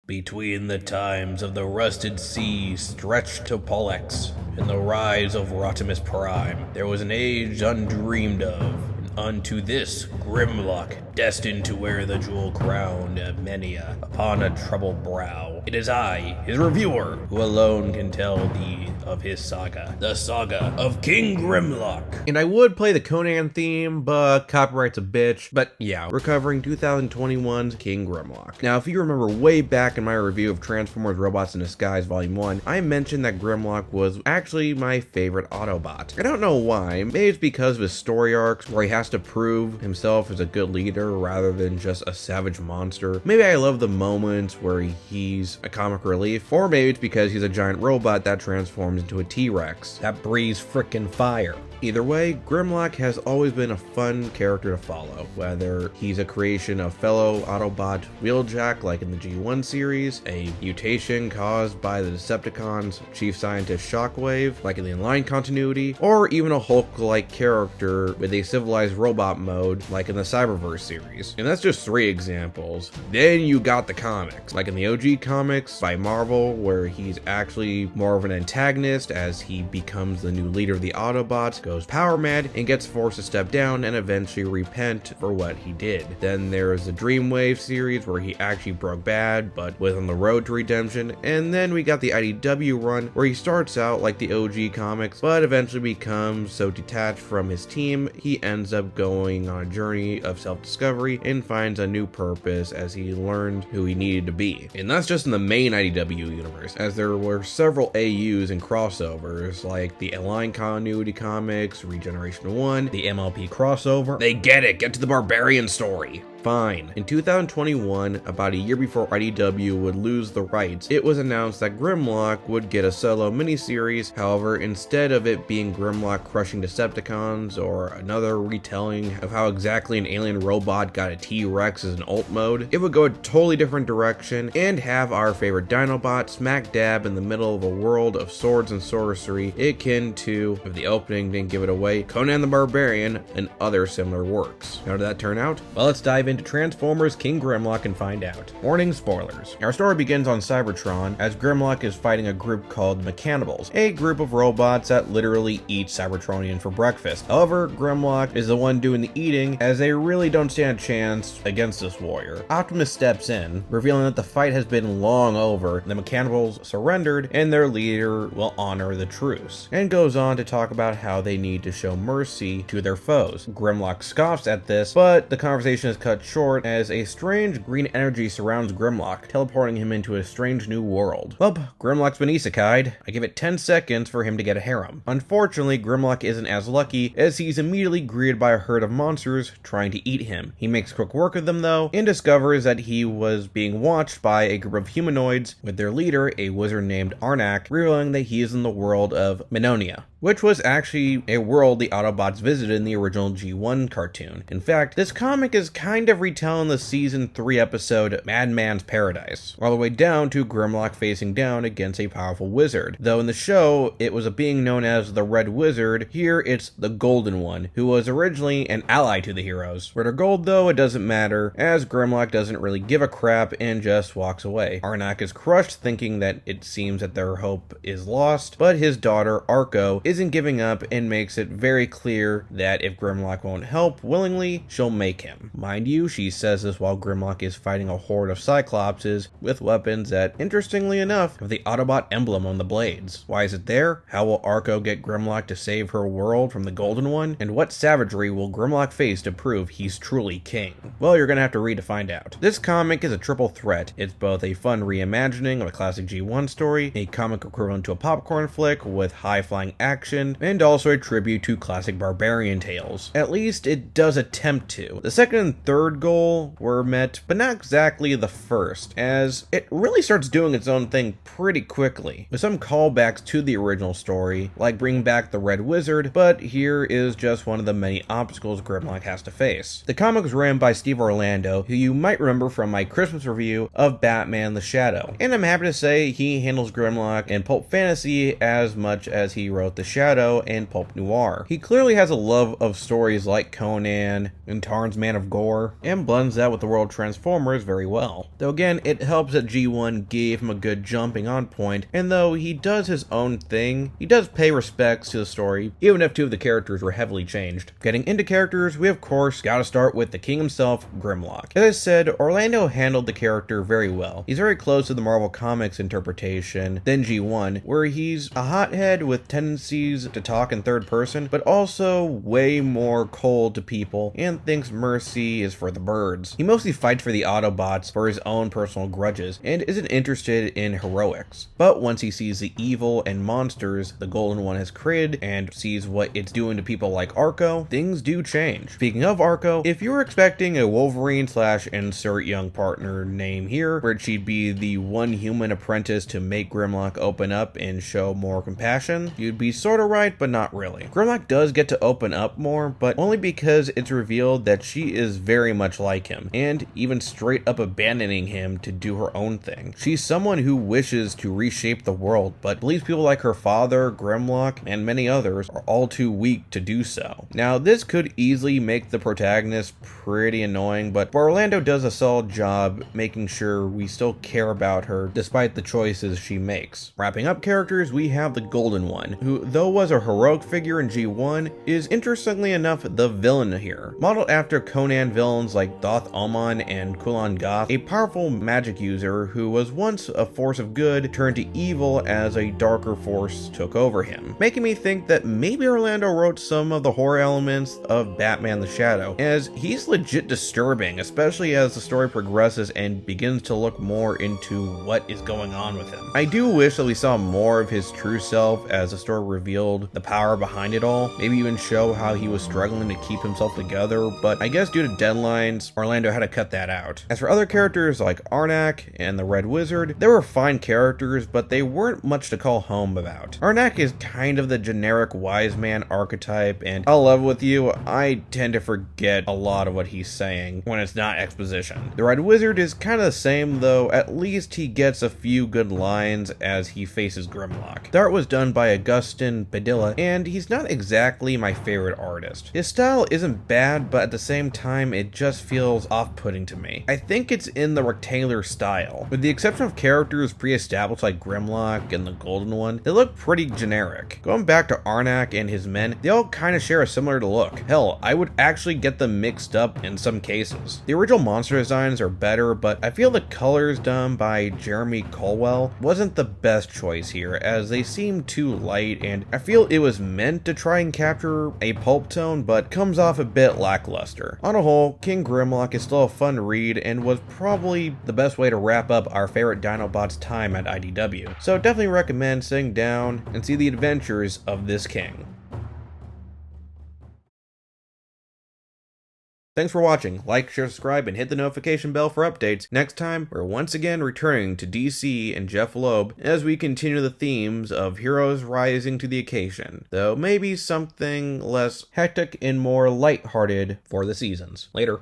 Between the times of the rusted sea stretched to Pollux and the rise of Rodimus Prime, there was an age undreamed of, and unto this Grimlock, destined to wear the jewel crown of Mania upon a troubled brow. It is I, his reviewer, who alone can tell thee of his saga, the saga of King Grimlock. And I would play the Conan theme, but copyright's a bitch. But yeah, we're covering 2021's King Grimlock. Now, if you remember way back in my review of Transformers Robots in Disguise Volume 1, I mentioned that Grimlock was actually my favorite Autobot. I don't know why, maybe it's because of his story arcs where he has to prove himself as a good leader rather than just a savage monster. Maybe I love the moments where he's a comic relief, or maybe it's because he's a giant robot that transforms into a T-Rex that breathes frickin' fire. Either way, Grimlock has always been a fun character to follow, whether he's a creation of fellow Autobot Wheeljack like in the G1 series, a mutation caused by the Decepticons' chief scientist Shockwave like in the Align continuity, or even a Hulk-like character with a civilized robot mode like in the Cyberverse series. And that's just 3 examples. Then you got the comics, like in the OG comics by Marvel, where he's actually more of an antagonist as he becomes the new leader of the Autobots, goes power mad, and gets forced to step down and eventually repent for what he did. Then there's the Dreamwave series where he actually broke bad but was on the road to redemption, and then we got the IDW run where he starts out like the OG comics but eventually becomes so detached from his team he ends up going on a journey of self-discovery and finds a new purpose as he learned who he needed to be. And that's just in the main IDW universe, as there were several AUs and crossovers like the Align continuity comics, Regeneration 1, the MLP crossover. They get it, get to the Barbarian story. Fine. In 2021, about a year before IDW would lose the rights, it was announced that Grimlock would get a solo miniseries. However, instead of it being Grimlock crushing Decepticons or another retelling of how exactly an alien robot got a T-Rex as an ult mode, it would go a totally different direction and have our favorite Dinobot smack dab in the middle of a world of swords and sorcery, akin to, if the opening didn't give it away, Conan the Barbarian and other similar works. How did that turn out? Well, let's dive into Transformers King Grimlock and find out. Warning, spoilers. Our story begins on Cybertron as Grimlock is fighting a group called Mechanibals, a group of robots that literally eat Cybertronian for breakfast. However, Grimlock is the one doing the eating as they really don't stand a chance against this warrior. Optimus steps in, revealing that the fight has been long over, the Mechanibals surrendered, and their leader will honor the truce, and goes on to talk about how they need to show mercy to their foes. Grimlock scoffs at this, but the conversation is cut short as a strange green energy surrounds Grimlock, teleporting him into a strange new world. Well, Grimlock's been isekai'd. I give it 10 seconds for him to get a harem. Unfortunately, Grimlock isn't as lucky as he's immediately greeted by a herd of monsters trying to eat him. He makes quick work of them though, and discovers that he was being watched by a group of humanoids with their leader, a wizard named Arnak, revealing that he is in the world of Menonia, which was actually a world the Autobots visited in the original G1 cartoon. In fact, this comic is kind of retelling the season 3 episode Madman's Paradise, all the way down to Grimlock facing down against a powerful wizard. Though in the show, it was a being known as the Red Wizard, here it's the Golden One, who was originally an ally to the heroes. Red or gold though, it doesn't matter, as Grimlock doesn't really give a crap and just walks away. Arnak is crushed, thinking that it seems that their hope is lost, but his daughter, Arco, isn't giving up and makes it very clear that if Grimlock won't help willingly, she'll make him. Mind you, she says this while Grimlock is fighting a horde of Cyclopses with weapons that, interestingly enough, have the Autobot emblem on the blades. Why is it there? How will Arco get Grimlock to save her world from the Golden One? And what savagery will Grimlock face to prove he's truly king? Well, you're gonna have to read to find out. This comic is a triple threat. It's both a fun reimagining of a classic G1 story, a comic equivalent to a popcorn flick with high-flying action, and also a tribute to classic barbarian tales. At least it does attempt to. The second and third goal were met, but not exactly the first, as it really starts doing its own thing pretty quickly, with some callbacks to the original story, like bringing back the Red Wizard, but here is just one of the many obstacles Grimlock has to face. The comic was written by Steve Orlando, who you might remember from my Christmas review of Batman the Shadow, and I'm happy to say he handles Grimlock and Pulp Fantasy as much as he wrote the Shadow and pulp noir. He clearly has a love of stories like Conan and Tarn's Man of Gore, and blends that with the world of Transformers very well. Though again, it helps that G1 gave him a good jumping on point, and though he does his own thing, he does pay respects to the story, even if two of the characters were heavily changed. Getting into characters, we of course gotta start with the king himself, Grimlock. As I said, Orlando handled the character very well. He's very close to the Marvel Comics interpretation than G1, where he's a hothead with tendencies to talk in third person, but also way more cold to people and thinks mercy is for the birds. He mostly fights for the Autobots for his own personal grudges and isn't interested in heroics. But once he sees the evil and monsters the Golden One has created and sees what it's doing to people like Arco, things do change. Speaking of Arco, if you were expecting a Wolverine / insert young partner name here, where she'd be the one human apprentice to make Grimlock open up and show more compassion, you'd be sorta right, but not really. Grimlock does get to open up more, but only because it's revealed that she is very much like him, and even straight up abandoning him to do her own thing. She's someone who wishes to reshape the world, but believes people like her father, Grimlock, and many others are all too weak to do so. Now, this could easily make the protagonist pretty annoying, but Orlando does a solid job making sure we still care about her despite the choices she makes. Wrapping up characters, we have the Golden One, who, though was a heroic figure in G1, is interestingly enough the villain here. Modeled after Conan villains like Thoth Amon and Kulan Gath, a powerful magic user who was once a force of good turned to evil as a darker force took over him, making me think that maybe Orlando wrote some of the horror elements of Batman the Shadow, as he's legit disturbing, especially as the story progresses and begins to look more into what is going on with him. I do wish that we saw more of his true self as the story revealed the power behind it all, maybe even show how he was struggling to keep himself together, but I guess due to deadlines, Orlando had to cut that out. As for other characters like Arnak and the Red Wizard, they were fine characters, but they weren't much to call home about. Arnak is kind of the generic wise man archetype, and I'll level with you, I tend to forget a lot of what he's saying when it's not exposition. The Red Wizard is kind of the same, though at least he gets a few good lines as he faces Grimlock. The art was done by Agustin Padilla, and he's not exactly my favorite artist. His style isn't bad, but at the same time it just feels off-putting to me. I think it's in the rectangular style. With the exception of characters pre-established like Grimlock and the Golden One, they look pretty generic. Going back to Arnak and his men, they all kind of share a similar look. Hell, I would actually get them mixed up in some cases. The original monster designs are better, but I feel the colors done by Jeremy Colwell wasn't the best choice here, as they seem too light, and I feel it was meant to try and capture a pulp tone, but comes off a bit lackluster. On a whole, King Grimlock is still a fun read, and was probably the best way to wrap up our favorite Dinobots time at IDW. So definitely recommend sitting down and see the adventures of this king. Thanks for watching. Like, share, subscribe, and hit the notification bell for updates. Next time, we're once again returning to DC and Jeff Loeb as we continue the themes of heroes rising to the occasion, though maybe something less hectic and more lighthearted for the seasons. Later.